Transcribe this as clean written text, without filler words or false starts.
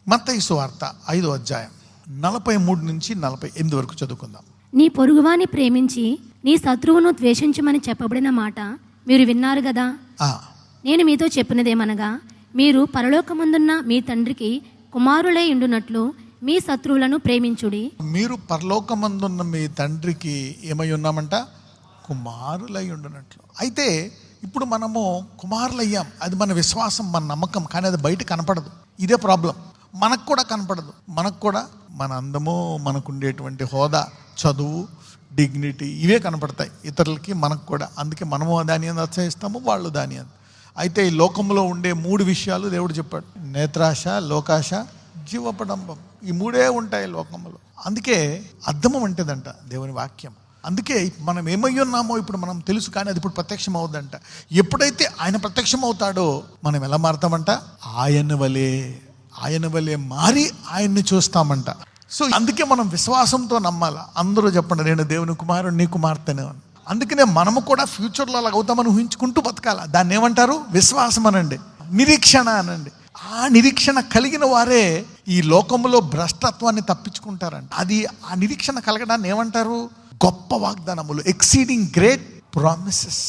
మత్తయి సువార్త 5వ అధ్యాయం 43 నుంచి 48 వరకు చదువుకుందాం. నీ పొరుగువాని ప్రేమించి నీ శత్రువును ద్వేషించమని చెప్పబడిన మాట మీరు విన్నారు కదా. నేను మీతో చెప్పినదేమనగా, మీరు పరలోకమందున్న మీ తండ్రికి కుమారులై ఉండునట్లు మీ శత్రువులను ప్రేమించుడి. మీరు పరలోకమందున్న మీ తండ్రికి ఏమై ఉన్నామంట? కుమారులై ఉండునట్లు. అయితే ఇప్పుడు మనము కుమారులయ్యాం, అది మన విశ్వాసం, మన నమ్మకం. కానీ అది బయట కనపడదు. ఇదే ప్రాబ్లం. మనకు కూడా కనపడదు. మనకు కూడా మన అందము, మనకు ఉండేటువంటి హోదా, చదువు, డిగ్నిటీ ఇవే కనపడతాయి ఇతరులకి, మనకు కూడా. అందుకే మనము దాని అందు అతిశయిస్తాము, వాళ్ళు దాని అందు. అయితే ఈ లోకంలో ఉండే 3 విషయాలు దేవుడు చెప్పాడు: నేత్రాశ, లోకాశ, జీవపడంబం. ఈ 3 ఉంటాయి లోకంలో. అందుకే అర్థం అంటేదంట దేవుని వాక్యం. అందుకే మనం ఏమై ఉన్నామో ఇప్పుడు మనం తెలుసు, కానీ అది ఇప్పుడు ప్రత్యక్షం అవుద్దంట. ఎప్పుడైతే ఆయన ప్రత్యక్షం అవుతాడో మనం ఎలా మారుతామంట? ఆయన వలే మారి ఆయన్ని చూస్తామంట. సో అందుకే మనం విశ్వాసంతో నమ్మాలి. అందరూ చెప్పండి, నేను దేవుని కుమారుడు, నీ కుమార్తెనే. అందుకనే మనము కూడా ఫ్యూచర్లో అలా అవుతామని ఊహించుకుంటూ బతకాల. దాన్ని ఏమంటారు? విశ్వాసం అనండి, నిరీక్షణ అనండి. ఆ నిరీక్షణ కలిగిన వారే ఈ లోకంలో భ్రష్టత్వాన్ని తప్పించుకుంటారంట. అది ఆ నిరీక్షణ కలగడాన్ని ఏమంటారు? గొప్ప వాగ్దానములు, ఎక్సీడింగ్ గ్రేట్ ప్రామిసెస్.